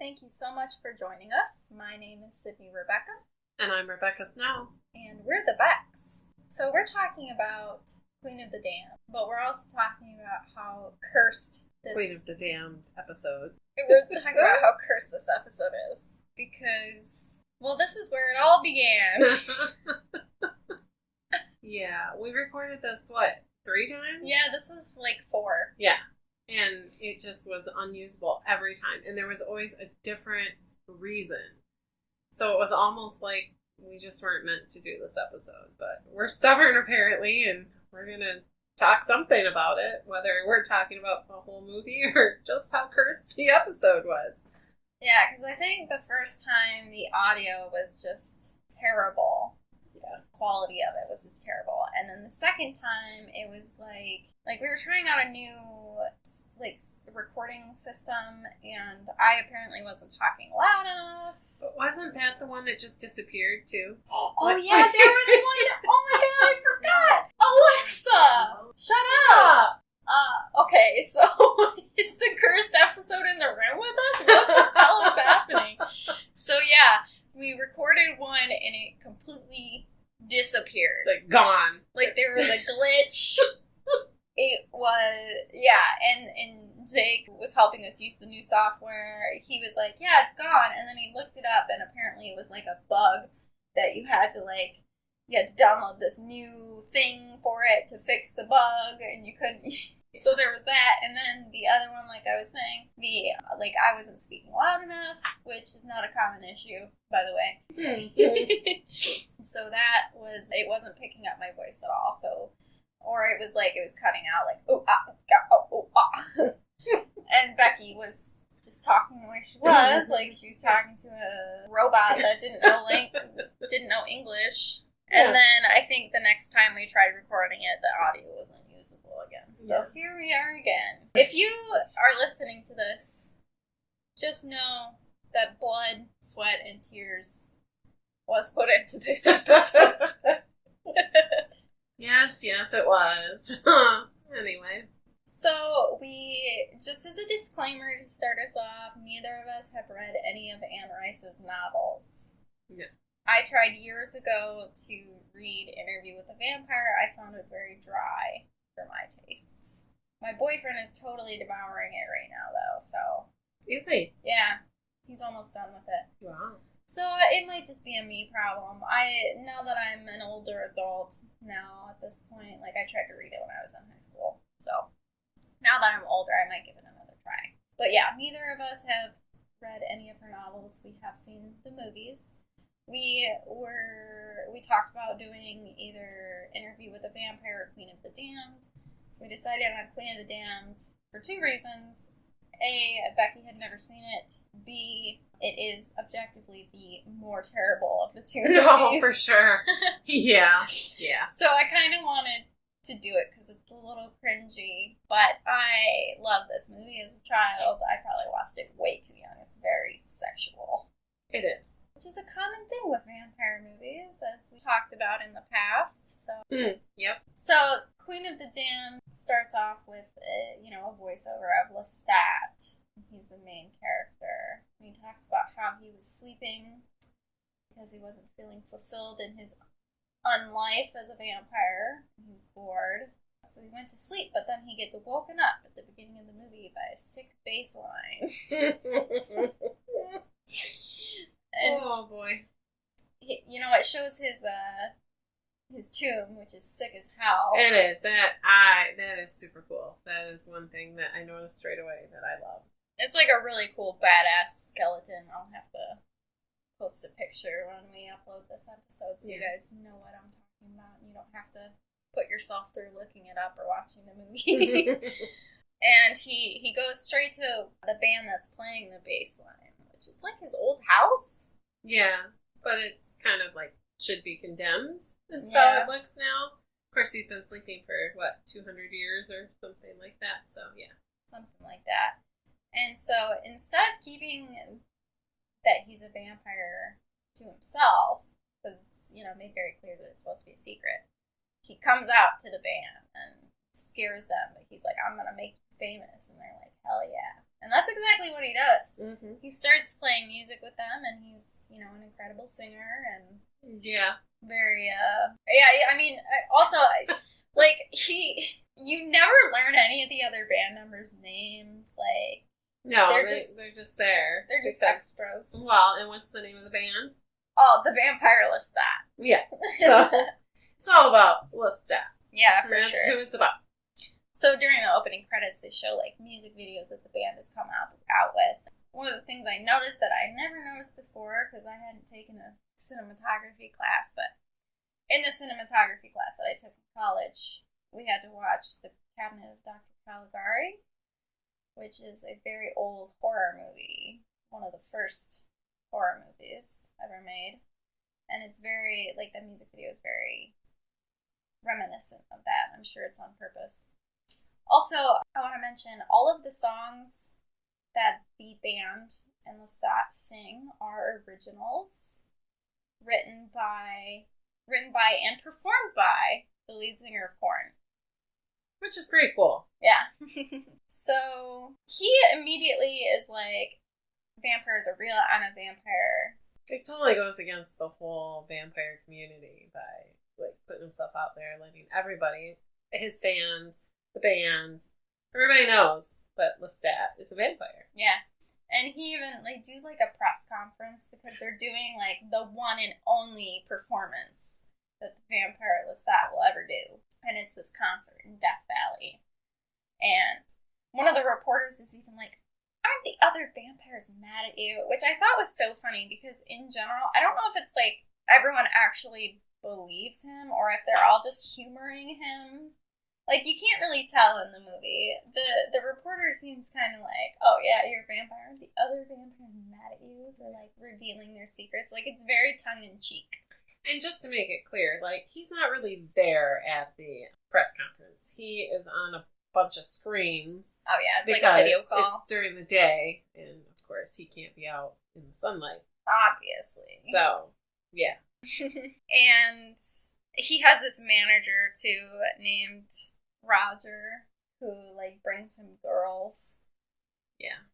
thank you so much for joining us. My name is Sydney Rebecca. And I'm Rebecca Snow. And we're the Becks. So we're talking about Queen of the Damned, but we're also talking about how cursed this... Queen of the Damned episode. We're talking about how cursed this episode is. Because, well, this is where it all began. Yeah, we recorded this, 3 times? Yeah, this is like 4. Yeah. And it just was unusable every time. And there was always a different reason. So it was almost like we just weren't meant to do this episode. But we're stubborn, apparently, and we're going to talk something about it. Whether we're talking about the whole movie or just how cursed the episode was. Yeah, because I think the first time the audio was just terrible. Yeah. Quality of it was just terrible. And then the second time, it was like we were trying out a new recording system, and I apparently wasn't talking loud enough. But wasn't that the one that just disappeared too? Oh yeah, there was one. Oh my god, I forgot. Alexa, shut up. Okay, so is the cursed episode in the room with us? What the hell is happening? So yeah, we recorded one and it completely disappeared. Like gone. Like there was a glitch. It was, yeah, and Jake was helping us use the new software. He was like, yeah, it's gone. And then he looked it up, and apparently it was like a bug that you had to download this new thing for it to fix the bug, and you couldn't. So there was that. And then the other one, like I was saying, I wasn't speaking loud enough, which is not a common issue, by the way. So it wasn't picking up my voice at all, so. Or it was cutting out, oh, And Becky was just talking the way she was, like she was talking to a robot that didn't know English. And then I think the next time we tried recording it, the audio was unusable again. So Here we are again. If you are listening to this, just know that blood, sweat, and tears was put into this episode. Yes, it was. Anyway. So, just as a disclaimer to start us off, neither of us have read any of Anne Rice's novels. No. I tried years ago to read Interview with a Vampire. I found it very dry for my tastes. My boyfriend is totally devouring it right now, though, so... Is he? Yeah. He's almost done with it. Wow. So it might just be a me problem. Now that I'm an older adult now at this point, I tried to read it when I was in high school. So now that I'm older, I might give it another try. But yeah, neither of us have read any of her novels. We have seen the movies. We talked about doing either Interview with a Vampire or Queen of the Damned. We decided on Queen of the Damned for 2 reasons. A, Becky had never seen it. B, it is objectively the more terrible of the 2 movies. No, for sure. Yeah. So I kind of wanted to do it because it's a little cringy, but I love this movie as a child. I probably watched it way too young. It's very sexual. It is. Which is a common thing with vampire movies, as we talked about in the past. So, Yep. So, Queen of the Damned starts off with a voiceover of Lestat. He's the main character. He talks about how he was sleeping because he wasn't feeling fulfilled in his unlife as a vampire. He was bored. So he went to sleep, but then he gets woken up at the beginning of the movie by a sick bass line. And, oh boy. It shows his tomb, which is sick as hell. It is. That is super cool. That is one thing that I noticed straight away that I love. It's like a really cool, badass skeleton. I'll have to post a picture when we upload this episode so you guys know what I'm talking about. You don't have to put yourself through looking it up or watching the movie. And he goes straight to the band that's playing the bass line, which is like his old house. Yeah, but it's kind of should be condemned, is how it looks now. Of course, he's been sleeping for, 200 years or something like that, so yeah. Something like that. And so, instead of keeping that he's a vampire to himself, because it's, made very clear that it's supposed to be a secret, he comes out to the band and scares them, but he's like, I'm gonna make you famous, and they're like, hell yeah. And that's exactly what he does. Mm-hmm. He starts playing music with them, and he's, an incredible singer, and very, I mean, also, like, you never learn any of the other band members' names, like, no, they're just there. They're just extras. Well, and what's the name of the band? Oh, the Vampire Lestat. Yeah, so it's all about Lestat. Yeah, for That's sure. who it's about. So during the opening credits, they show, like, music videos that the band has come out with. One of the things I noticed that I never noticed before, because I hadn't taken a cinematography class, but in the cinematography class that I took in college, we had to watch The Cabinet of Dr. Caligari, which is a very old horror movie. One of the first horror movies ever made. And it's very, like, the music video is very reminiscent of that. I'm sure it's on purpose. Also, I want to mention all of the songs that the band and Lestat sing are originals written by and performed by the lead singer of Korn. Which is pretty cool. Yeah. So he immediately is like, vampires are real, I'm a vampire. It totally goes against the whole vampire community by, like, putting himself out there, letting everybody, his fans, the band, everybody knows that Lestat is a vampire. Yeah. And he even, like, do, like, a press conference because they're doing, like, the one and only performance that the Vampire Lestat will ever do. And it's this concert in Death Valley. And one of the reporters is even like, aren't the other vampires mad at you? Which I thought was so funny because in general, I don't know if it's like everyone actually believes him or if they're all just humoring him. Like, you can't really tell in the movie. The reporter seems kind of like, oh yeah, you're a vampire. Aren't the other vampires mad at you for, like, revealing their secrets? Like, it's very tongue-in-cheek. And just to make it clear, like, he's not really there at the press conference. He is on a bunch of screens. Oh yeah, it's like a video call. It's during the day, and of course he can't be out in the sunlight. Obviously. So, yeah. And he has this manager too named Roger who, like, brings him girls. Yeah.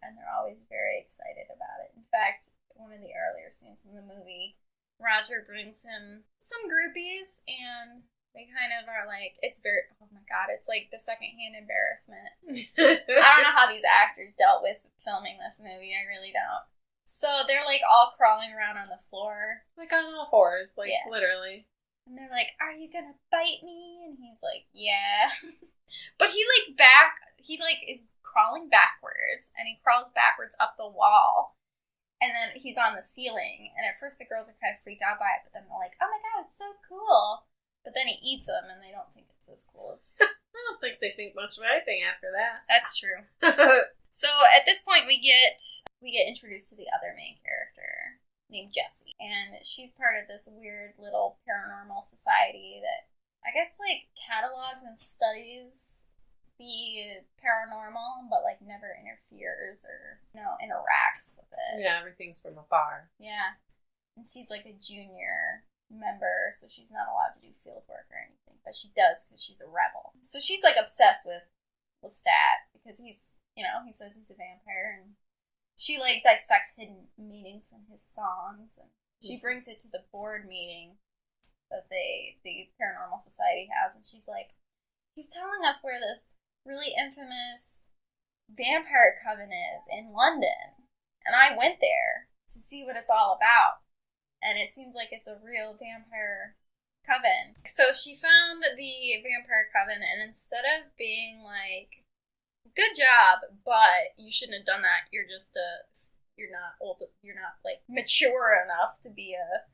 And they're always very excited about it. In fact, one of the earlier scenes in the movie, Roger brings him some groupies, and they kind of are like, it's very, oh my god, it's like the secondhand embarrassment. I don't know how these actors dealt with filming this movie, I really don't. So they're, like, all crawling around on the floor. Like on all fours, like, yeah. Literally. And they're like, are you gonna bite me? And he's like, yeah. But he is crawling backwards, and he crawls backwards up the wall. And then he's on the ceiling, and at first the girls are kind of freaked out by it, but then they're like, oh my god, it's so cool. But then he eats them, and they don't think it's as cool as... I don't think they think much of anything after that. That's true. So at this point, we get introduced to the other main character, named Jessie. And she's part of this weird little paranormal society that, I guess, like, catalogs and studies the paranormal, but, like, never interferes or, interacts with it. Yeah, everything's from afar. Yeah. And she's, like, a junior member, so she's not allowed to do field work or anything. But she does because she's a rebel. So she's, like, obsessed with Lestat because he's, he says he's a vampire, and she, like, dissects hidden meanings in his songs, and she brings it to the board meeting that the Paranormal Society has, and she's like, he's telling us where this really infamous vampire coven is in London, and I went there to see what it's all about, and it seems like it's a real vampire coven. So she found the vampire coven, and instead of being like, good job, but you shouldn't have done that, you're not like mature enough to be a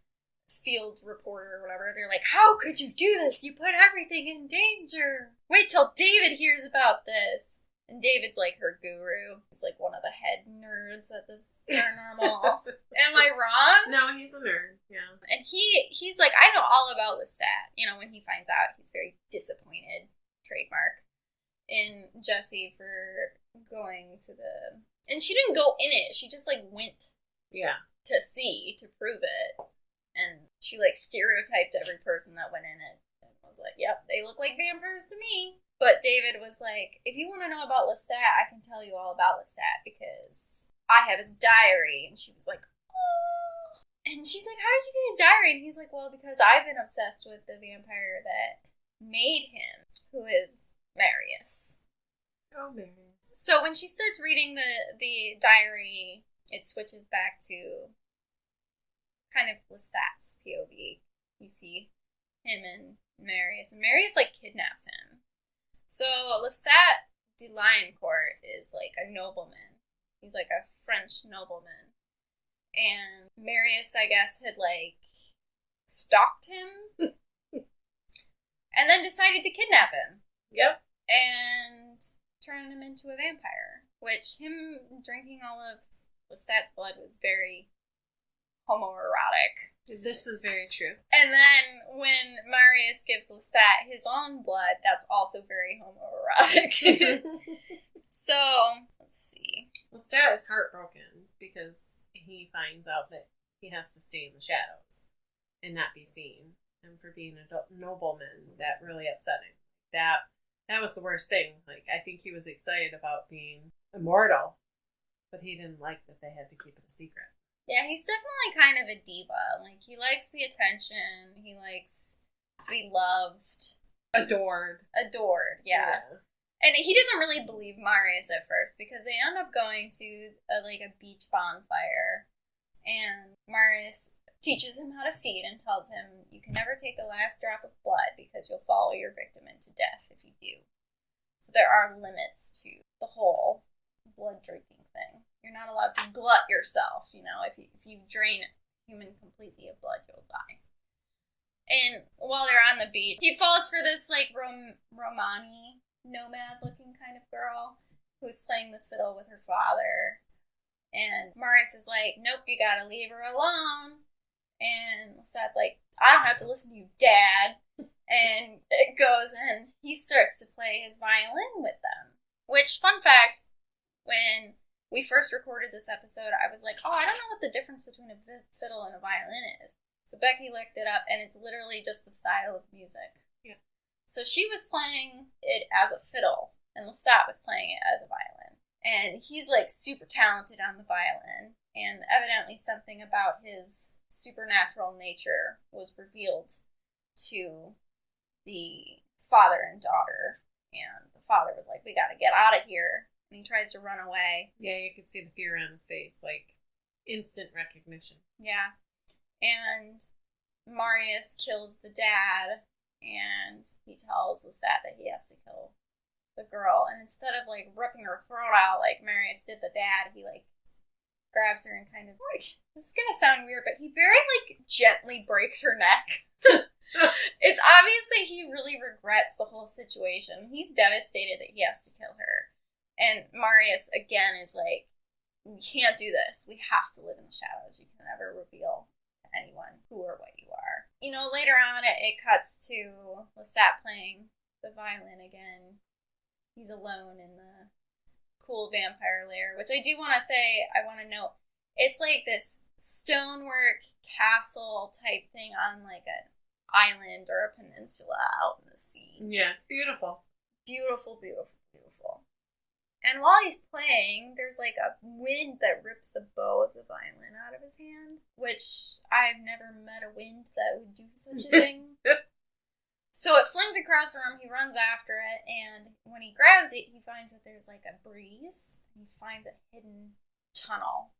field reporter or whatever, they're like, how could you do this? You put everything in danger. Wait till David hears about this. And David's like her guru. He's like one of the head nerds at this paranormal. Am I wrong? No, he's a nerd, yeah. And he's like, I know all about Lestat. When he finds out, he's very disappointed, trademark, in Jessie for going to the... And she didn't go in it. She just, like, went to see, to prove it. And she, like, stereotyped every person that went in it. And was like, yep, they look like vampires to me. But David was like, if you want to know about Lestat, I can tell you all about Lestat because I have his diary. And she was like, oh. And she's like, how did you get his diary? And he's like, well, because I've been obsessed with the vampire that made him, who is Marius. Oh, Marius. So when she starts reading the diary, it switches back to kind of Lestat's POV. You see him and Marius. And Marius, like, kidnaps him. So Lestat de Lioncourt is like a nobleman. He's like a French nobleman. And Marius, I guess, had like stalked him and then decided to kidnap him. Yep. And turn him into a vampire. Which him drinking all of Lestat's blood was very homoerotic. This is very true. And then when Marius gives Lestat his own blood, that's also very homoerotic. So, let's see. Lestat is heartbroken because he finds out that he has to stay in the shadows and not be seen. And for being a nobleman, that really upset him. That was the worst thing. Like, I think he was excited about being immortal, but he didn't like that they had to keep it a secret. Yeah, he's definitely kind of a diva. Like, he likes the attention. He likes to be loved. Adored, yeah. And he doesn't really believe Marius at first because they end up going to a beach bonfire. And Marius teaches him how to feed and tells him you can never take the last drop of blood because you'll follow your victim into death if you do. So there are limits to the whole blood drinking thing. You're not allowed to glut yourself, you know. If you drain a human completely of blood, you'll die. And while they're on the beach, he falls for this, like, Romani nomad-looking kind of girl who's playing the fiddle with her father. And Marius is like, nope, you gotta leave her alone. And Lestat's like, I don't have to listen to you, Dad. And it goes, and he starts to play his violin with them. Which, fun fact, when we first recorded this episode, I was like, oh, I don't know what the difference between a fiddle and a violin is. So Becky looked it up, and it's literally just the style of music. Yeah. So she was playing it as a fiddle, and Lestat was playing it as a violin. And he's, like, super talented on the violin, and evidently something about his supernatural nature was revealed to the father and daughter. And the father was like, we gotta get out of here. And he tries to run away. Yeah, you could see the fear on his face, like instant recognition. Yeah. And Marius kills the dad, and he tells Lestat that he has to kill the girl. And instead of, like, ripping her throat out like Marius did the dad, he, like, grabs her and kind of, like, this is gonna sound weird, but he very, like, gently breaks her neck. It's obvious that he really regrets the whole situation. He's devastated that he has to kill her. And Marius, again, is like, we can't do this. We have to live in the shadows. You can never reveal to anyone who or what you are. You know, later on, it cuts to Lestat playing the violin again. He's alone in the cool vampire lair, which I do want to say, I want to note, it's like this stonework castle type thing on, like, an island or a peninsula out in the sea. Yeah, it's beautiful. Beautiful, beautiful, beautiful. And while he's playing, there's, like, a wind that rips the bow of the violin out of his hand, which I've never met a wind that would do such a thing. So it flings across the room, he runs after it, and when he grabs it, he finds that there's, like, a breeze. He finds a hidden tunnel.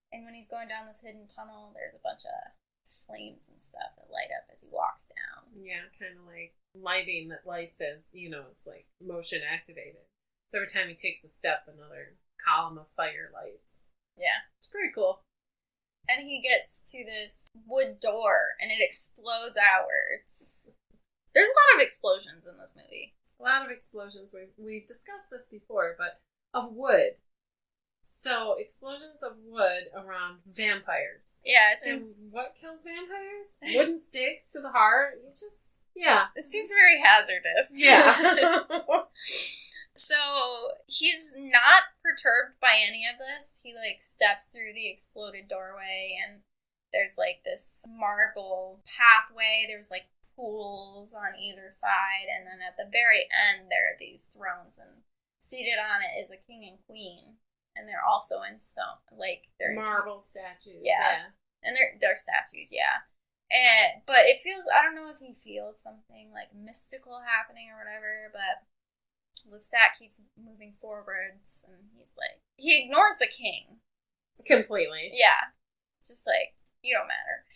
And when he's going down this hidden tunnel, there's a bunch of flames and stuff that light up as he walks down. Yeah, kind of like lighting that lights as, you know, it's like motion activated. So every time he takes a step, another column of fire lights. Yeah. It's pretty cool. And he gets to this wood door, and it explodes outwards. There's a lot of explosions in this movie. A lot of explosions. We've discussed this before, but of wood. So, explosions of wood around vampires. Yeah, it seems... And what kills vampires? Wooden stakes to the heart? You just... Yeah. It seems very hazardous. Yeah. So, he's not perturbed by any of this. He, like, steps through the exploded doorway, and there's, like, this marble pathway. There's, like, pools on either side, and then at the very end there are these thrones, and seated on it is a king and queen, and they're also in stone, like they're marble statues. Yeah. And they're statues, yeah. But it feels, I don't know if he feels something like mystical happening or whatever, but Lestat keeps moving forwards, and he ignores the king. Completely. Yeah. It's just like, you don't matter.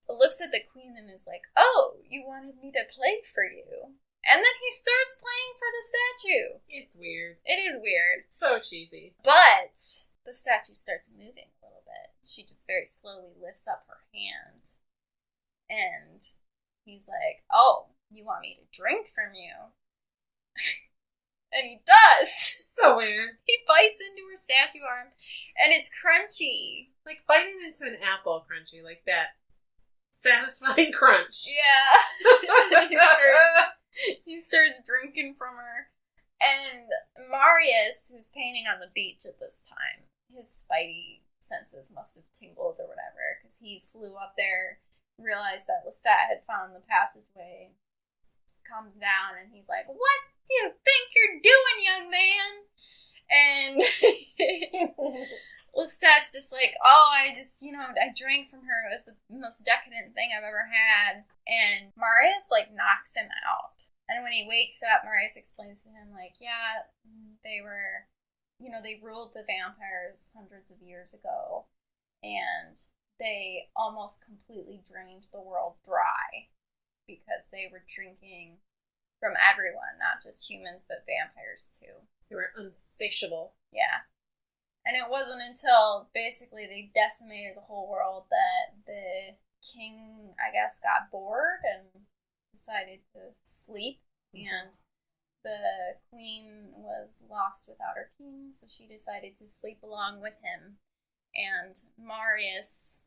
Looks at the queen and is like, oh, you wanted me to play for you. And then he starts playing for the statue. It's weird. It is weird. So cheesy. But the statue starts moving a little bit. She just very slowly lifts up her hand. And he's like, oh, you want me to drink from you? And he does. So weird. He bites into her statue arm, and it's crunchy. Like biting into an apple crunchy, like that satisfying crunch. Yeah. he starts drinking from her. And Marius, who's painting on the beach at this time, his spidey senses must have tingled or whatever, because he flew up there, realized that Lestat had found the passageway, comes down, and he's like, what do you think you're doing, young man? And Lestat's just like, oh, I drank from her. It was the most decadent thing I've ever had. And Marius, knocks him out. And when he wakes up, Marius explains to him, yeah, they were, they ruled the vampires hundreds of years ago. And they almost completely drained the world dry because they were drinking from everyone, not just humans, but vampires too. They were insatiable. Yeah. And it wasn't until basically they decimated the whole world that the king, I guess, got bored and decided to sleep. And the queen was lost without her king, so she decided to sleep along with him. And Marius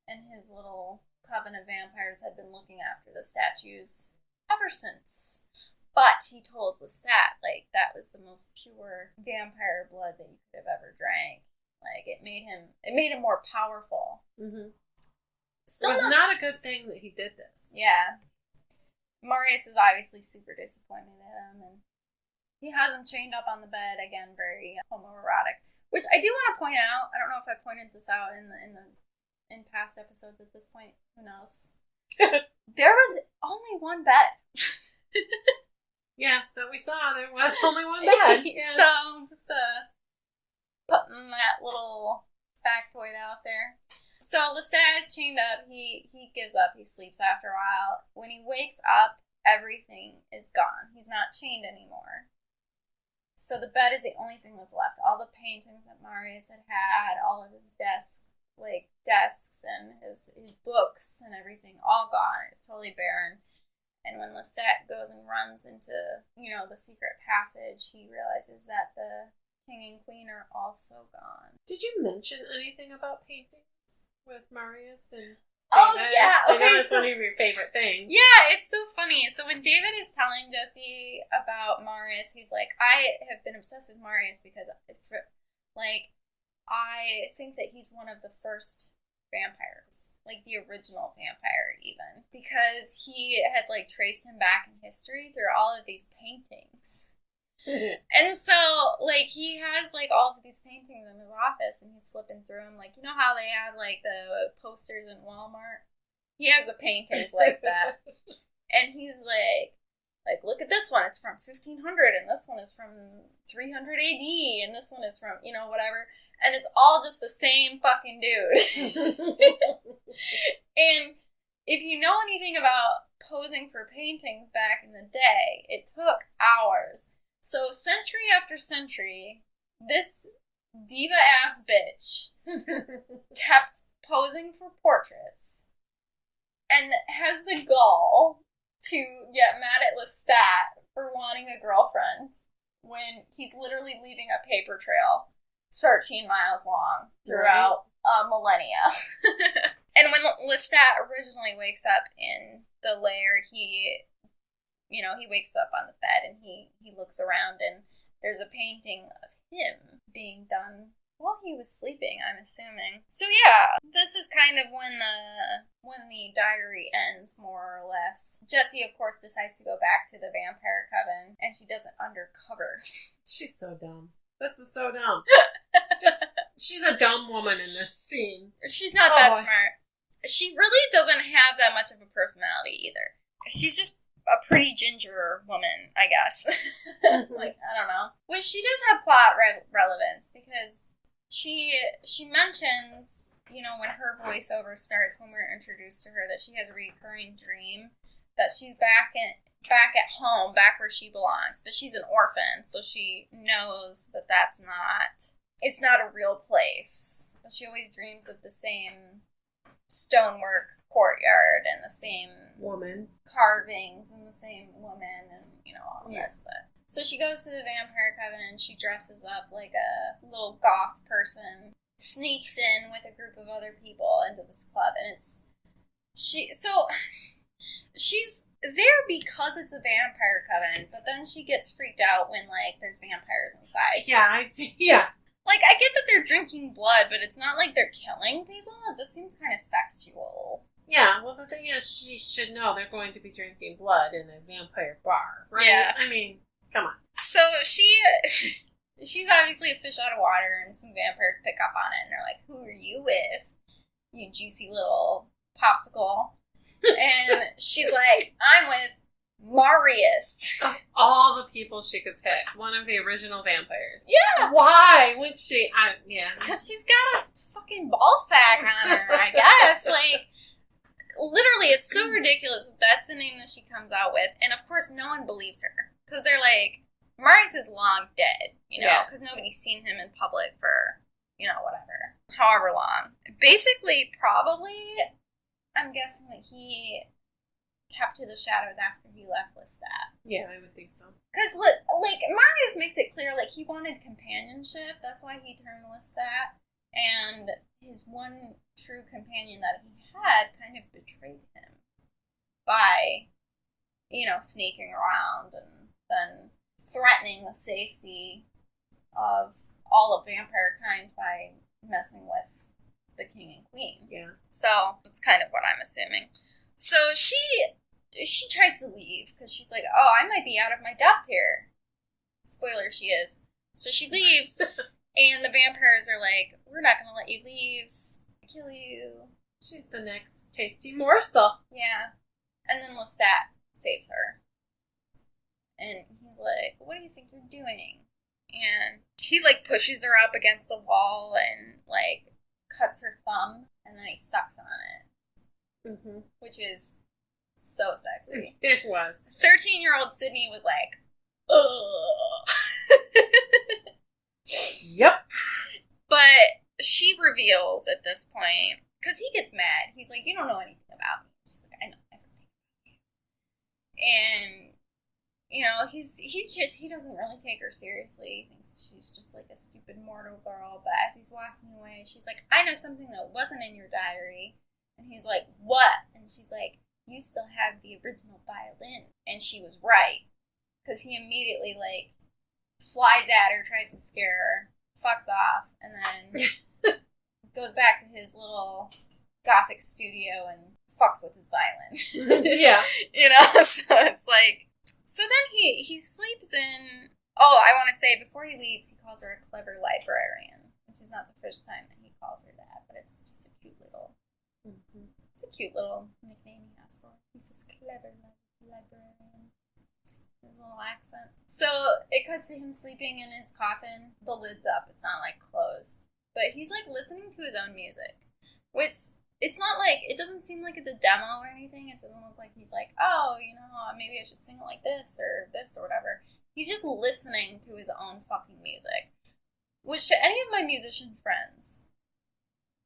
and his little coven of vampires had been looking after the statues ever since. But he told Lestat, that was the most pure vampire blood that you could have ever drank. It made him more powerful. Mm-hmm. Still it was not a good thing that he did this. Yeah. Marius is obviously super disappointed at him, and he has him chained up on the bed, again, very homoerotic. Which I do want to point out, I don't know if I pointed this out in past episodes at this point, who knows. There was only one bed. Yes, that we saw. There was only one bed. Yes. So, just putting that little factoid out there. So, Lestat is chained up. He gives up. He sleeps after a while. When he wakes up, everything is gone. He's not chained anymore. So, the bed is the only thing that's left. All the paintings that Marius had, all of his desks and his books and everything, all gone. It's totally barren. And when Lestat goes and runs into, the secret passage, he realizes that the king and queen are also gone. Did you mention anything about paintings with Marius and David? Oh, yeah. Okay, I know it's one of your favorite things. Yeah, it's so funny. So when David is telling Jesse about Marius, he's like, I have been obsessed with Marius because, I think that he's one of the first vampires, the original vampire even, because he had traced him back in history through all of these paintings. And so he has all of these paintings in his office, and he's flipping through them, you know how they have the posters in Walmart? He has the paintings like that. And he's like, look at this one, it's from 1500, and this one is from 300 AD, and this one is from, whatever. And it's all just the same fucking dude. And if you know anything about posing for paintings back in the day, it took hours. So century after century, this diva-ass bitch kept posing for portraits and has the gall to get mad at Lestat for wanting a girlfriend when he's literally leaving a paper trail 13 miles long throughout millennia. And when Lestat originally wakes up in the lair, he wakes up on the bed and he looks around, and there's a painting of him being done While he was sleeping, I'm assuming. So yeah, this is kind of when the diary ends, more or less. Jessie, of course, decides to go back to the vampire coven, and she does it undercover. She's so dumb. This is so dumb. She's a dumb woman in this scene. She's not that smart. She really doesn't have that much of a personality either. She's just a pretty ginger woman, I guess. Like, I don't know. Which she does have plot relevance, because she mentions, you know, when her voiceover starts, when we're introduced to her, that she has a recurring dream that she's back at home, back where she belongs. But she's an orphan, so she knows that it's not a real place. But she always dreams of the same stonework courtyard and the same woman carvings and the same woman and, you know, all of this. But so she goes to the vampire coven and she dresses up like a little goth person, sneaks in with a group of other people into this club, and she's there because it's a vampire coven, but then she gets freaked out when, like, there's vampires inside. Yeah. Like, I get that they're drinking blood, but it's not like they're killing people. It just seems kind of sexual. Yeah, well, the thing is, she should know they're going to be drinking blood in a vampire bar, right? Yeah. I mean, come on. So she's obviously a fish out of water, and some vampires pick up on it, and they're like, "Who are you with, you juicy little popsicle?" And she's like, "I'm with Marius." Of all the people she could pick, one of the original vampires. Yeah. Why would she? Yeah. Because she's got a fucking ball sack on her, I guess. Like, literally, it's so ridiculous that that's the name that she comes out with. And, of course, no one believes her. Because they're like, Marius is long dead, you know, because nobody's seen him in public for, you know, whatever, however long. Basically, probably, I'm guessing that he kept to the shadows after he left Lestat. Yeah, I would think so. Because, like, Marius makes it clear, like, he wanted companionship. That's why he turned Lestat. And his one true companion that he had kind of betrayed him by, you know, sneaking around and then threatening the safety of all of vampire kind by messing with the king and queen. Yeah. So, that's kind of what I'm assuming. So, she tries to leave, because she's like, oh, I might be out of my depth here. Spoiler, she is. So she leaves, and the vampires are like, we're not going to let you leave. Kill you. She's the next tasty morsel. Yeah. And then Lestat saves her. And he's like, what do you think you're doing? And he, like, pushes her up against the wall and, like, cuts her thumb, and then he sucks on it. Mm-hmm. Which is so sexy. It was. 13-year-old Sydney was like, ugh. Yep. But she reveals at this point, because he gets mad. He's like, you don't know anything about me. She's like, I know everything about you. And, you know, he doesn't really take her seriously. He thinks she's just like a stupid mortal girl. But as he's walking away, she's like, I know something that wasn't in your diary. And he's like, what? And she's like, you still have the original violin. And she was right. Because he immediately, like, flies at her, tries to scare her, fucks off, and then goes back to his little gothic studio and fucks with his violin. Yeah. You know, so it's like... So then he sleeps in... Oh, I want to say, before he leaves, he calls her a clever librarian, which is not the first time that he calls her that, but it's just a cute little... Mm-hmm. It's a cute little nickname he has for her. He says, clever librarian. His little accent. So it cuts to him sleeping in his coffin. The lid's up. It's not, like, closed. But he's, like, listening to his own music. Which, it's not, like, it doesn't seem like it's a demo or anything. It doesn't look like he's like, oh, you know, maybe I should sing it like this or whatever. He's just listening to his own fucking music. Which, to any of my musician friends,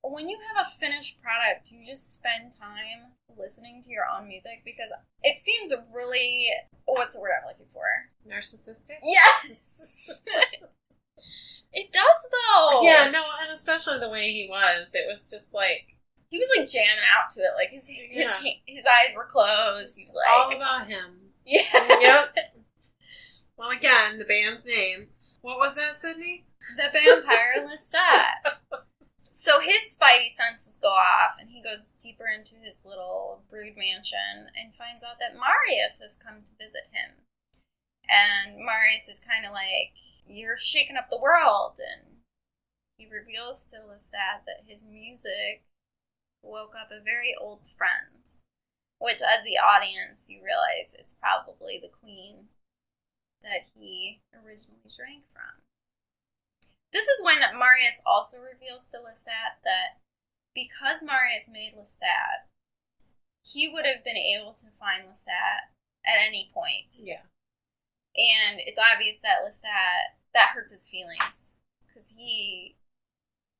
when you have a finished product, you just spend time listening to your own music, because it seems really, what's the word I'm looking for? Narcissistic? Yes! It does, though! Yeah, no, and especially the way he was. It was just like... He was, like, jamming out to it. Like, his eyes were closed. He was like... All about him. Yeah. Yep. Well, again, the band's name. What was that, Sydney? The vampire Lestat. So his spidey senses go off, and he goes deeper into his little brood mansion and finds out that Marius has come to visit him. And Marius is kind of like, you're shaking up the world. And he reveals to Lestat that his music woke up a very old friend. Which, as the audience, you realize it's probably the queen that he originally drank from. This is when Marius also reveals to Lestat that because Marius made Lestat, he would have been able to find Lestat at any point. Yeah. And it's obvious that Lestat, that hurts his feelings. Because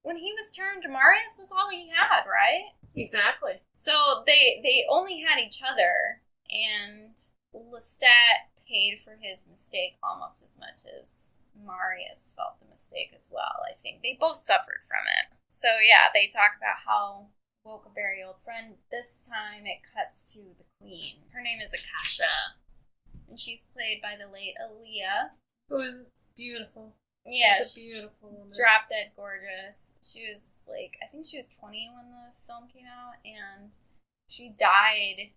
when he was turned, Marius was all he had, right? Exactly. So they only had each other, and Lestat paid for his mistake almost as much as Marius felt the mistake as well. I think they both suffered from it. So yeah, they talk about how woke a very old friend. This time it cuts to the queen. Her name is Akasha, and she's played by the late Aaliyah. Who is beautiful. Yeah, she's a beautiful woman. Drop dead gorgeous. She was like, I think she was 20 when the film came out, and she died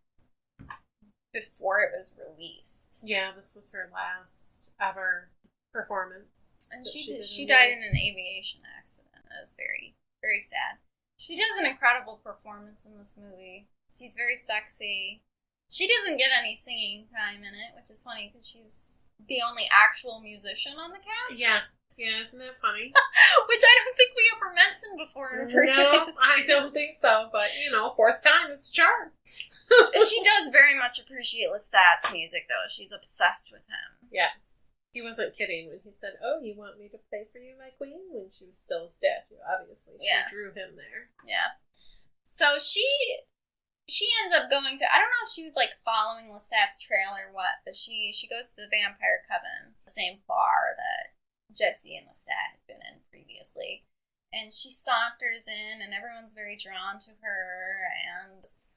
before it was released. Yeah, this was her last ever performance. And she died in an aviation accident. That was very, very sad. She does an incredible performance in this movie. She's very sexy. She doesn't get any singing time in it, which is funny because she's the only actual musician on the cast. Yeah. Yeah, isn't that funny? Which I don't think we ever mentioned before. No, I don't think so. But, fourth time is a charm. She does very much appreciate Lestat's music, though. She's obsessed with him. Yes. He wasn't kidding when he said, "Oh, you want me to play for you, my queen?" When she was still a statue, obviously. She drew him there. Yeah. So she ends up going to, I don't know if she was, like, following Lestat's trail or what, but she goes to the Vampire Coven, the same bar that Jesse and Lestat had been in previously. And she saunters in, and everyone's very drawn to her, and this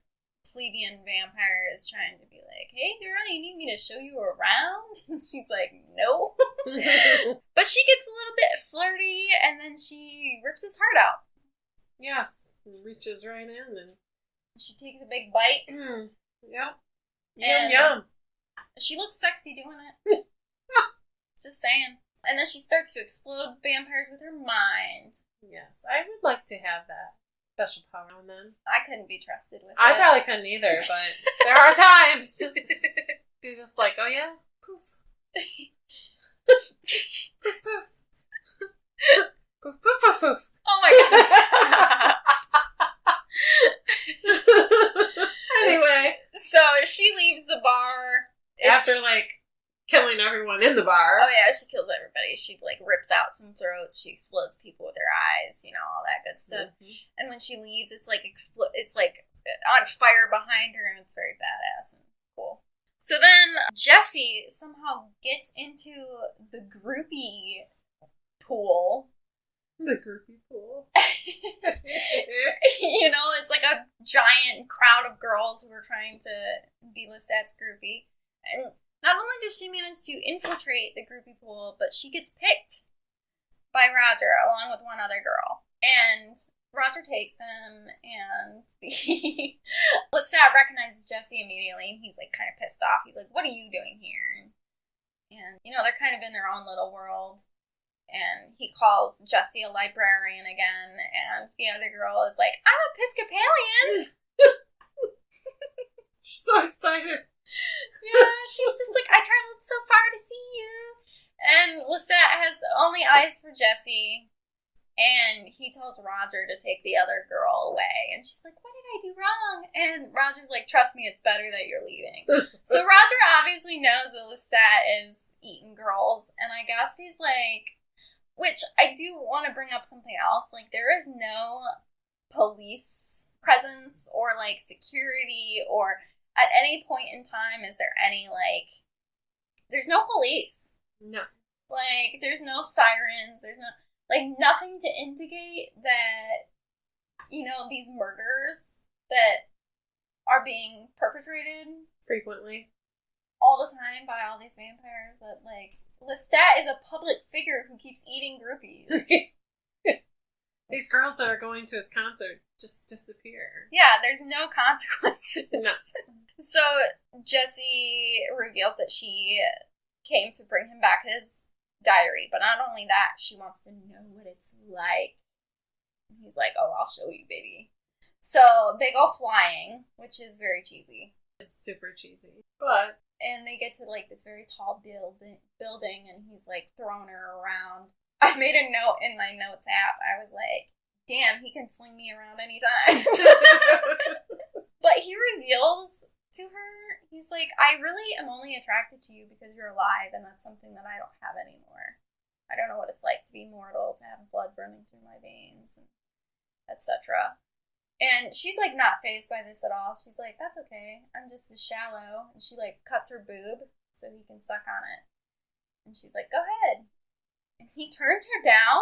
plebeian vampire is trying to be like, "Hey girl, you need me to show you around?" And she's like, "No." But she gets a little bit flirty, and then she rips his heart out. Yes. Reaches right in, and she takes a big bite. Yep. Yum. She looks sexy doing it. Just saying. And then she starts to explode vampires with her mind. Yes, I would like to have that special power on them. I couldn't be trusted with I probably couldn't either, but there are times. You're just like, oh yeah? Poof. Poof, poof. Poof, poof, poof, poof. Oh my god, Anyway. So she leaves the bar. After, killing everyone in the bar. Oh yeah, she kills everybody. She rips out some throats. She explodes people with her eyes. All that good stuff. Mm-hmm. And when she leaves, it's it's on fire behind her, and it's very badass and cool. So then Jesse somehow gets into the groupie pool. The groupie pool. It's like a giant crowd of girls who are trying to be Lestat's groupie, and not only does she manage to infiltrate the groupie pool, but she gets picked by Roger along with one other girl. And Roger takes them, and Lestat recognizes Jesse immediately, and he's kind of pissed off. He's like, "What are you doing here?" And they're kind of in their own little world. And he calls Jesse a librarian again, and the other girl is like, "I'm Episcopalian!" She's so excited. Yeah, she's just like, "I traveled so far to see you." And Lestat has only eyes for Jesse, and he tells Roger to take the other girl away. And she's like, "What did I do wrong?" And Roger's like, "Trust me, it's better that you're leaving." So Roger obviously knows that Lestat is eating girls, and I guess he's like, which I do want to bring up something else. There is no police presence or security, or at any point in time is there any there's no police. No. There's no sirens, there's no nothing to indicate that these murders that are being perpetrated frequently all the time by all these vampires, that Lestat is a public figure who keeps eating groupies. These girls that are going to his concert just disappear. Yeah, there's no consequences. No. So Jessie reveals that she came to bring him back his diary, but not only that, she wants to know what it's like. And he's like, oh, I'll show you, baby. So they go flying, which is very cheesy. It's super cheesy. But... And they get to, like, this very tall building, and he's, like, throwing her around. I made a note in my notes app. I was like, damn, he can fling me around anytime. But he reveals to her, he's like, I really am only attracted to you because you're alive, and that's something that I don't have anymore. I don't know what it's like to be mortal, to have blood running through my veins, and etc. And she's, like, not fazed by this at all. She's like, that's okay. I'm just as shallow. And she, like, cuts her boob so he can suck on it. And she's like, go ahead. And he turns her down.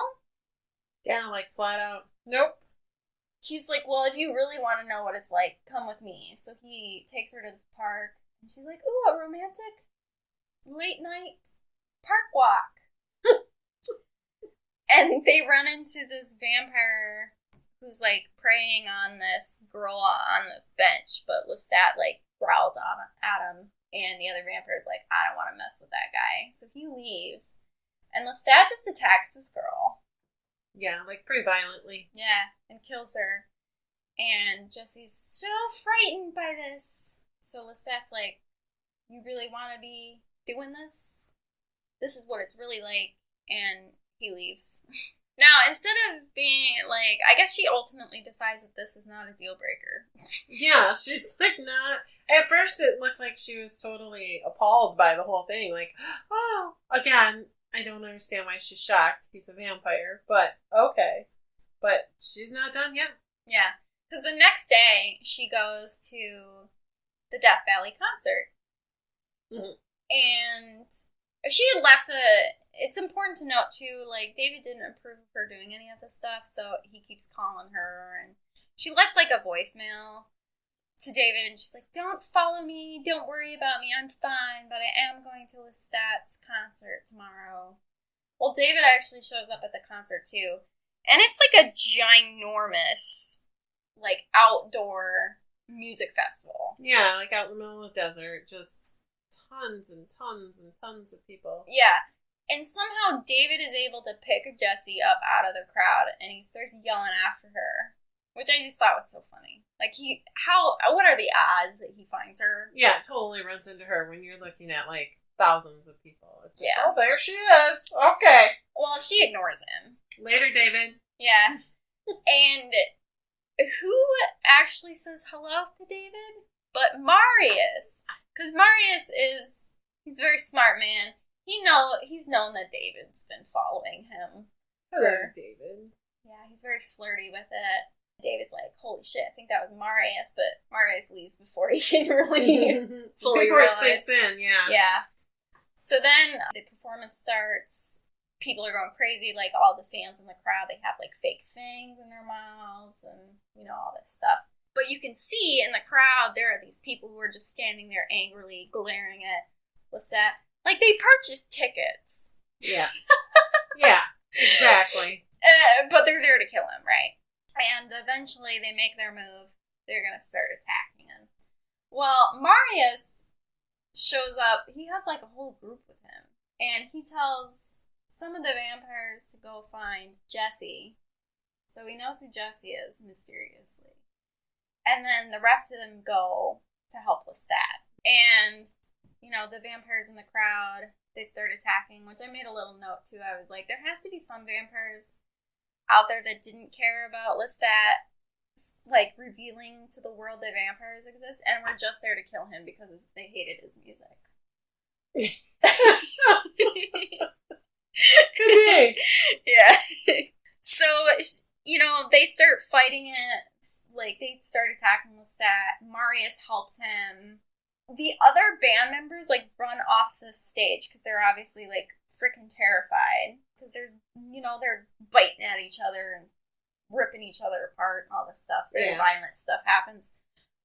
Yeah, like, flat out. Nope. He's like, well, if you really want to know what it's like, come with me. So he takes her to the park. And she's like, ooh, a romantic late night park walk. And they run into this vampire who's, like, preying on this girl on this bench, but Lestat, like, growls at him, and the other vampire's like, I don't want to mess with that guy. So he leaves, and Lestat just attacks this girl. Yeah, like, pretty violently. Yeah, and kills her. And Jessie's so frightened by this. So Lestat's like, you really want to be doing this? This is what it's really like. And he leaves. Now, instead of being, like, I guess she ultimately decides that this is not a deal breaker. Yeah, she's, like, not... At first, it looked like she was totally appalled by the whole thing. Like, oh, again, I don't understand why she's shocked. He's a vampire, but okay. But she's not done yet. Yeah, because the next day, she goes to the Death Valley concert. Mm-hmm. And she had left it's important to note, too, like, David didn't approve of her doing any of this stuff, so he keeps calling her, and she left, like, a voicemail to David, and she's like, don't follow me, don't worry about me, I'm fine, but I am going to Lestat's concert tomorrow. Well, David actually shows up at the concert, too, and it's, like, a ginormous, like, outdoor music festival. Yeah, like, out in the middle of the desert, just tons and tons and tons of people. Yeah. And somehow David is able to pick Jessie up out of the crowd, and he starts yelling after her, which I just thought was so funny. Like, what are the odds that he finds her? Yeah, it totally runs into her when you're looking at, like, thousands of people. It's just, yeah. Oh, there she is. Okay. Well, she ignores him. Later, David. Yeah. And who actually says hello to David? But Marius. Because Marius he's a very smart man. He's known that David's been following him. Hello, David. Yeah, he's very flirty with it. David's like, holy shit, I think that was Marius, but Marius leaves before he can really fully Before realize. it sinks in, yeah. Yeah. So then the performance starts. People are going crazy, like all the fans in the crowd, they have like fake fangs in their mouths and, all this stuff. But you can see in the crowd, there are these people who are just standing there angrily glaring at Lestat. Like, they purchased tickets. Yeah. Yeah, exactly. But they're there to kill him, right? And eventually they make their move. They're going to start attacking him. Well, Marius shows up. He has, like, a whole group with him. And he tells some of the vampires to go find Jessie. So he knows who Jessie is, mysteriously. And then the rest of them go to help Lestat. And the vampires in the crowd, they start attacking, which I made a little note, too. I was like, there has to be some vampires out there that didn't care about Lestat, like, revealing to the world that vampires exist, and were just there to kill him because they hated his music. Could be. Yeah. So, they start fighting it. Like, they start attacking Lestat. Marius helps him. The other band members, like, run off the stage because they're obviously, like, freaking terrified. Because there's, they're biting at each other and ripping each other apart and all this stuff. Very violent stuff happens.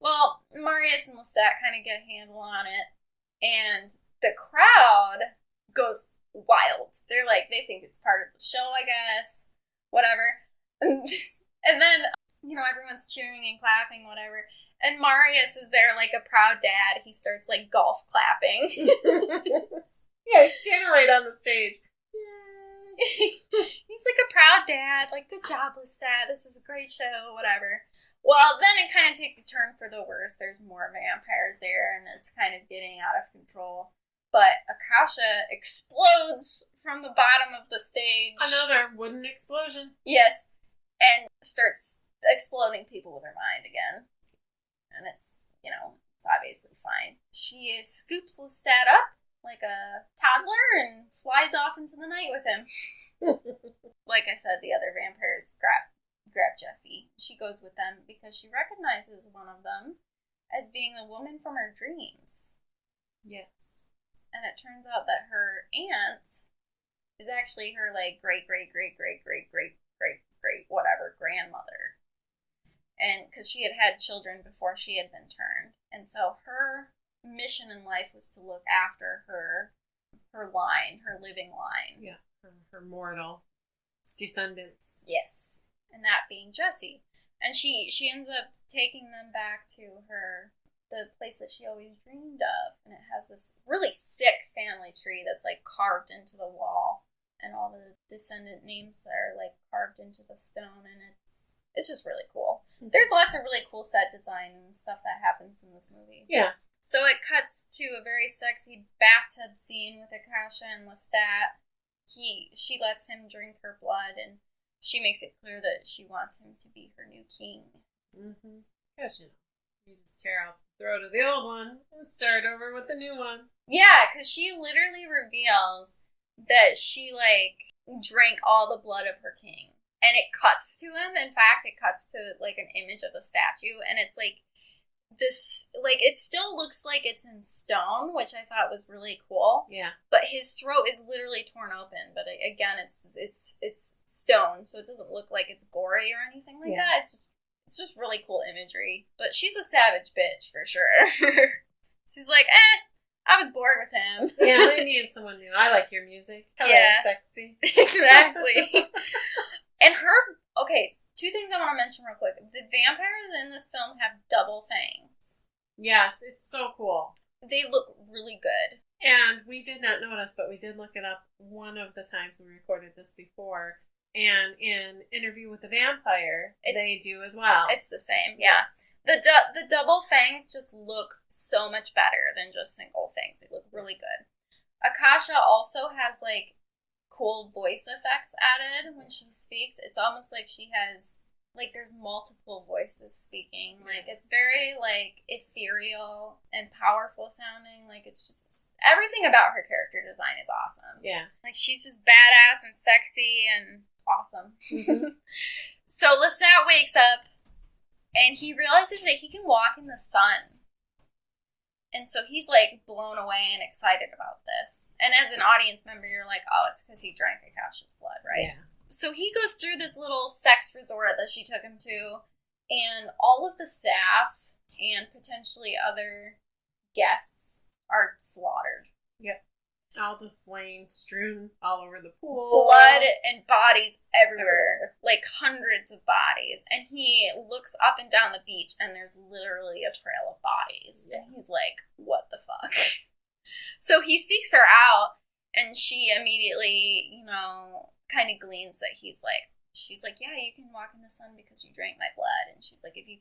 Well, Marius and Lestat kind of get a handle on it. And the crowd goes wild. They're like, they think it's part of the show, I guess. Whatever. And then, you know, everyone's cheering and clapping, whatever. And Marius is there like a proud dad. He starts like golf clapping. Yeah, he's standing right on the stage. He's like a proud dad. Like, good job, Lestat. This is a great show, whatever. Well, then it kind of takes a turn for the worse. There's more vampires there, and it's kind of getting out of control. But Akasha explodes from the bottom of the stage. Another wooden explosion. Yes. And starts exploding people with her mind again. And it's, you know, it's obviously fine. She scoops Lestat up like a toddler and flies off into the night with him. Like I said, the other vampires grab Jessie. She goes with them because she recognizes one of them as being the woman from her dreams. Yes. And it turns out that her aunt is actually her, like, great whatever grandmother. And because she had children before she had been turned. And so her mission in life was to look after her line, her living line. Yeah, her mortal descendants. Yes. And that being Jessie. And she ends up taking them back to the place that she always dreamed of. And it has this really sick family tree that's like carved into the wall. And all the descendant names are like carved into the stone. And it's just really cool. Mm-hmm. There's lots of really cool set design and stuff that happens in this movie. Yeah. So it cuts to a very sexy bathtub scene with Akasha and Lestat. She lets him drink her blood, and she makes it clear that she wants him to be her new king. Mm-hmm. Because, you just tear out the throat of the old one and start over with the new one. Yeah, because she literally reveals that she, like, drank all the blood of her king. And it cuts to him. In fact, it cuts to, like, an image of the statue, and it's, like, this, like, it still looks like it's in stone, which I thought was really cool. Yeah. But his throat is literally torn open. But again, it's stone, so it doesn't look like it's gory or anything like that. It's just really cool imagery. But she's a savage bitch for sure. She's like, I was bored with him. Yeah, I need someone new. I like your music. Hello, sexy. Exactly. And okay, two things I want to mention real quick. The vampires in this film have double fangs. Yes, it's so cool. They look really good. And we did not notice, but we did look it up one of the times we recorded this before. And in Interview with the Vampire, they do as well. It's the same, yeah. The double fangs just look so much better than just single fangs. They look really good. Akasha also has, like, cool voice effects added when she speaks. It's almost like she has, like, there's multiple voices speaking. Like, it's very, like, ethereal and powerful sounding. Like, it's just, everything about her character design is awesome. Yeah. Like, she's just badass and sexy and awesome. Mm-hmm. So Lestat wakes up and he realizes that he can walk in the sun. And so he's, like, blown away and excited about this. And as an audience member, you're like, oh, it's because he drank Akasha's blood, right? Yeah. So he goes through this little sex resort that she took him to, and all of the staff and potentially other guests are slaughtered. Yep. All just laying strewn all over the pool. Blood and bodies everywhere. Like hundreds of bodies. And he looks up and down the beach and there's literally a trail of bodies. Yeah. And he's like, what the fuck? So he seeks her out and she immediately, kind of gleans that she's like, yeah, you can walk in the sun because you drank my blood. And she's like, if you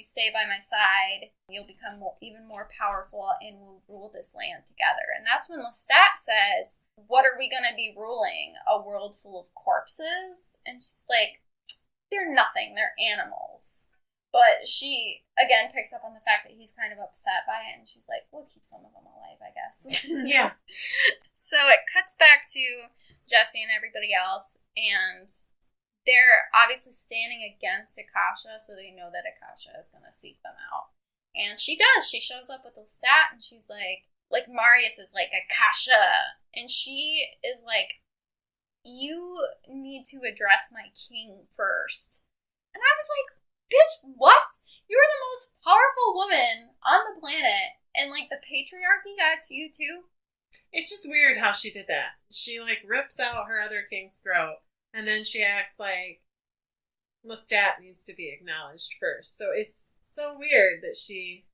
stay by my side, you'll become even more powerful and we'll rule this land together. And that's when Lestat says, what are we going to be ruling? A world full of corpses? And she's like, they're nothing. They're animals. But she, again, picks up on the fact that he's kind of upset by it. And she's like, we'll keep some of them alive, I guess. Yeah. So it cuts back to Jessie and everybody else. And they're obviously standing against Akasha, so they know that Akasha is going to seek them out. And she does. She shows up with Lestat, and she's like Marius is like, Akasha. And she is like, you need to address my king first. And I was like, bitch, what? You're the most powerful woman on the planet, and, like, the patriarchy got to you, too? It's just weird how she did that. She, like, rips out her other king's throat, and then she acts like Lestat needs to be acknowledged first. So it's so weird that she...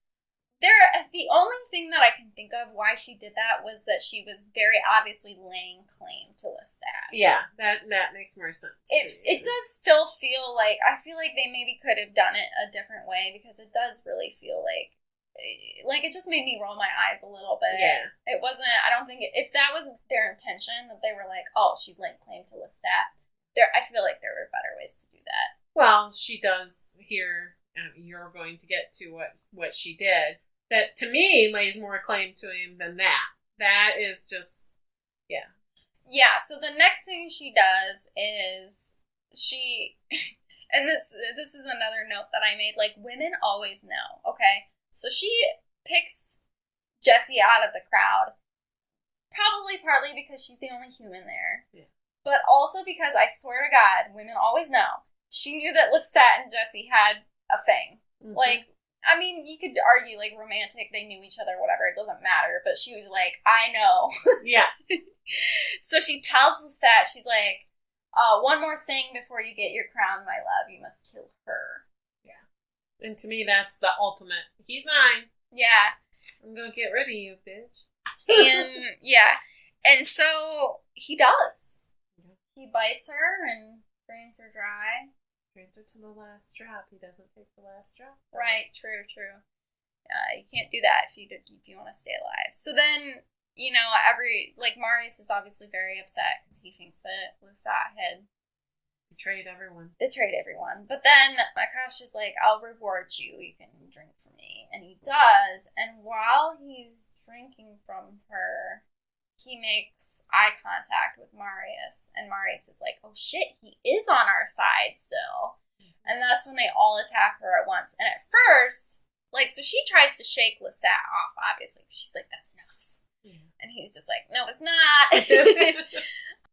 The only thing that I can think of why she did that was that she was very obviously laying claim to Lestat. Yeah, that makes more sense. It does still feel like, I feel like they maybe could have done it a different way, because it does really feel like it just made me roll my eyes a little bit. Yeah. It wasn't, I don't think, if that was their intention, that they were like, oh, she's laying claim to Lestat, I feel like there were better ways to do that. Well, she does here, you're going to get to what she did, that to me lays more claim to him than that. That is just, yeah. Yeah, so the next thing she does is she, and this is another note that I made, like, women always know, okay? So she picks Jessie out of the crowd, probably partly because she's the only human there, yeah. But also because, I swear to God, women always know, she knew that Lestat and Jessie had a thing. Mm-hmm. Like, I mean, you could argue, like, romantic, they knew each other, whatever, it doesn't matter, but she was like, I know. Yeah. So she tells Lestat, she's like, one more thing before you get your crown, my love, you must kill her. Yeah. And to me, that's the ultimate. He's mine. Yeah. I'm gonna get rid of you, bitch. And, yeah. And so, he does. Yeah. He bites her and drains her dry. Drains her to the last drop. He doesn't take the last drop. Right, true. You can't do that if you want to stay alive. So then, you know, Marius is obviously very upset because he thinks that Lestat had betrayed everyone. But then Akasha's like, I'll reward you. You can drink from me. And he does. And while he's drinking from her, he makes eye contact with Marius. And Marius is like, oh shit, he is on our side still. Mm-hmm. And that's when they all attack her at once. And at first, so she tries to shake Lestat off, obviously. She's like, that's enough. And he's just like, no, it's not.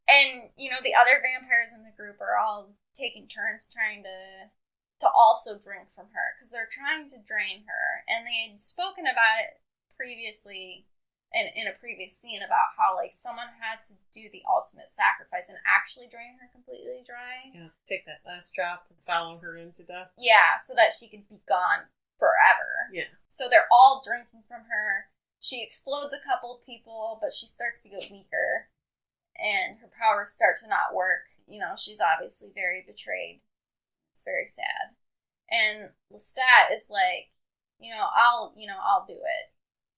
And, you know, the other vampires in the group are all taking turns trying to also drink from her, because they're trying to drain her. And they had spoken about it previously in a previous scene about how, like, someone had to do the ultimate sacrifice and actually drain her completely dry. Yeah, take that last drop and follow her into death. Yeah, so that she could be gone forever. Yeah. So they're all drinking from her. She explodes a couple people, but she starts to get weaker, and her powers start to not work. You know, she's obviously very betrayed. It's very sad. And Lestat is like, I'll do it.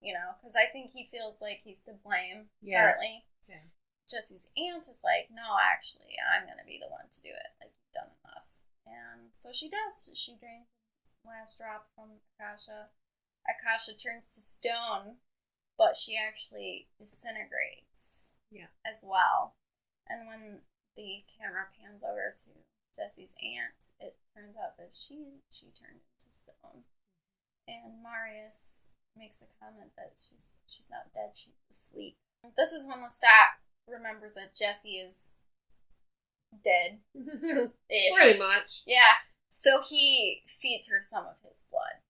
Because I think he feels like he's to blame, partly. Yeah. Jessie's aunt is like, no, actually, I'm going to be the one to do it. Like, you've done enough. And so she does. She drains the last drop from Akasha. Akasha turns to stone, but she actually disintegrates as well. And when the camera pans over to Jessie's aunt, it turns out that she turned into stone. And Marius makes a comment that she's not dead, she's asleep. This is when Lestat remembers that Jessie is dead. Pretty much. Yeah. So he feeds her some of his blood.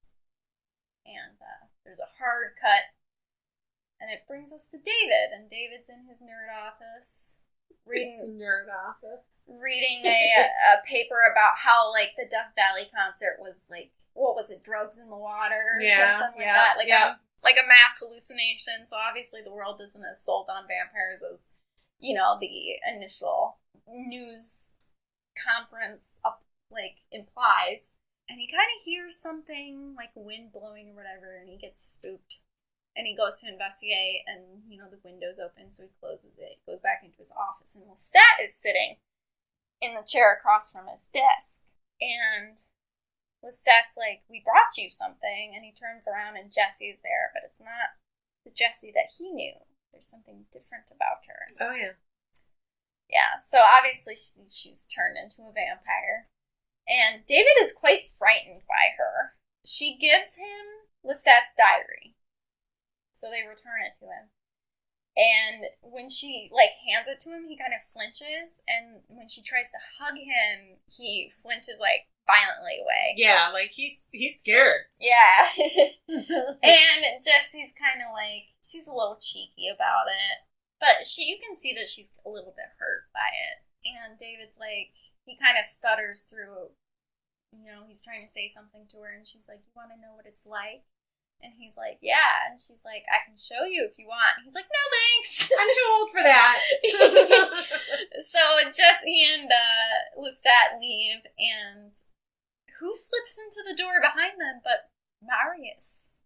And there's a hard cut. And it brings us to David. And David's in his nerd office reading a paper about how, like, the Death Valley concert was, like, what was it, drugs in the water or something like that? Like a mass hallucination. So obviously the world isn't as sold on vampires as, the initial news conference implies. And he kind of hears something like wind blowing or whatever, and he gets spooked. And he goes to investigate, and, the window's open, so he closes it, goes back into his office, and Lestat is sitting in the chair across from his desk. And Lestat's like, we brought you something, and he turns around, and Jessie's there, but it's not the Jessie that he knew. There's something different about her. Oh, yeah. Yeah, so obviously she's turned into a vampire. And David is quite frightened by her. She gives him Lestat's diary. So they return it to him. And when she, hands it to him, he kind of flinches. And when she tries to hug him, he flinches, violently away. Yeah, he's scared. Yeah. And Jessie's kind of she's a little cheeky about it. But you can see that she's a little bit hurt by it. And David's like, he kind of stutters through, he's trying to say something to her, and she's like, you want to know what it's like? And he's like, yeah. And she's like, I can show you if you want. And he's like, no thanks. I'm too old for that. So Jesse and Lestat leave, and who slips into the door behind them but Marius?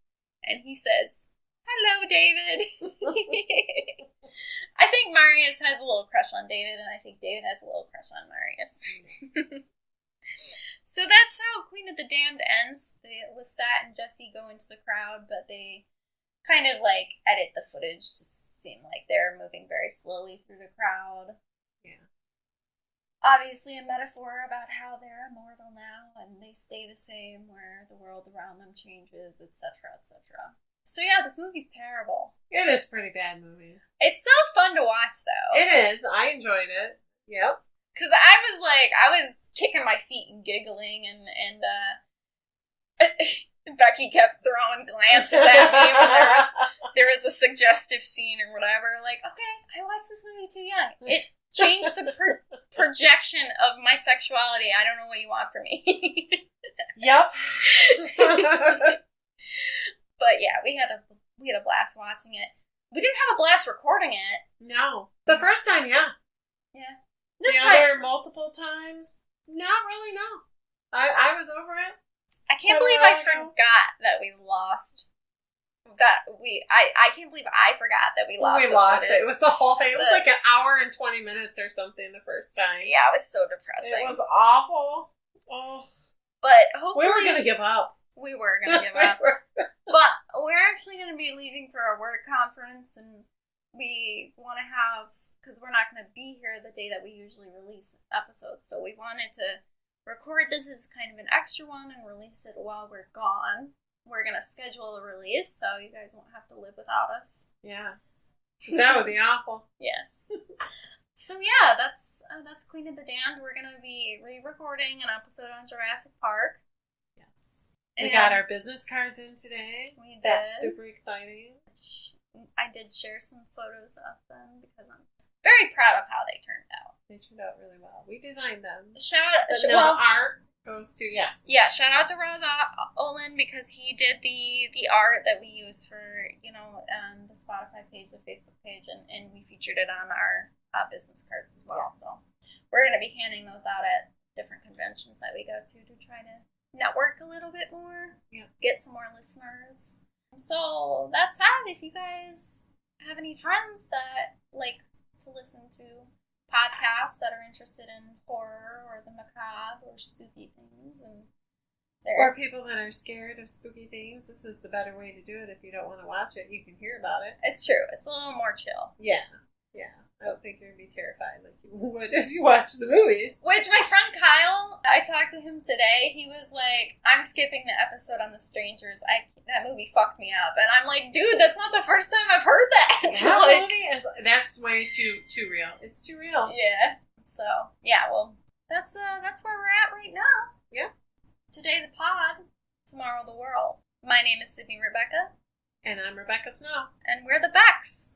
And he says, hello, David. I think Marius has a little crush on David, and I think David has a little crush on Marius. So that's how Queen of the Damned ends. Lestat and Jesse go into the crowd, but they kind of edit the footage to seem like they're moving very slowly through the crowd. Yeah. Obviously a metaphor about how they're immortal now and they stay the same where the world around them changes, etc., etc. So yeah, this movie's terrible. It is a pretty bad movie. It's so fun to watch, though. It is. I enjoyed it. Yep. Because I was kicking my feet and giggling, and Becky kept throwing glances at me when there was a suggestive scene or whatever. Like, okay, I watched this movie too young. It changed the projection of my sexuality. I don't know what you want from me. Yep. But yeah, we had a blast watching it. We didn't have a blast recording it. No. The first time, yeah. Yeah. The other multiple times, not really, no. I was over it. I can't believe I forgot that we lost. I can't believe I forgot that we lost. We lost it. It was the whole thing. It was like an hour and 20 minutes or something the first time. Yeah, it was so depressing. It was awful. Oh. But hopefully... We were going to give up. We were going to give up. But we're actually going to be leaving for our work conference, and we want to have... Because we're not going to be here the day that we usually release episodes. So we wanted to record this as kind of an extra one and release it while we're gone. We're going to schedule a release so you guys won't have to live without us. Yes. That would be awful. Yes. So yeah, that's Queen of the Damned. We're going to be re-recording an episode on Jurassic Park. Yes. We got our business cards in today. We did. That's super exciting. I did share some photos of them because I'm very proud of how they turned out. They turned out really well. We designed them. The art goes to, yes. Yeah, shout out to Roz Olin because he did the art that we use for, the Spotify page, the Facebook page, and we featured it on our business cards as well. Yes. So we're going to be handing those out at different conventions that we go to try to network a little bit more, get some more listeners. So that's that. If you guys have any friends that like to listen to podcasts that are interested in horror or the macabre or spooky things, or people that are scared of spooky things, this is the better way to do it. If you don't want to watch it, you can hear about it. It's true. It's a little more chill. Yeah. I don't think you're going to be terrified like you would if you watch the movies. Which my friend Kyle, I talked to him today, he was like, I'm skipping the episode on The Strangers. That movie fucked me up. And I'm like, dude, that's not the first time I've heard that. That movie that's way too real. It's too real. Yeah. So, yeah, well, that's where we're at right now. Yeah. Today the pod, tomorrow the world. My name is Sydney Rebecca. And I'm Rebecca Snow. And we're the Becks.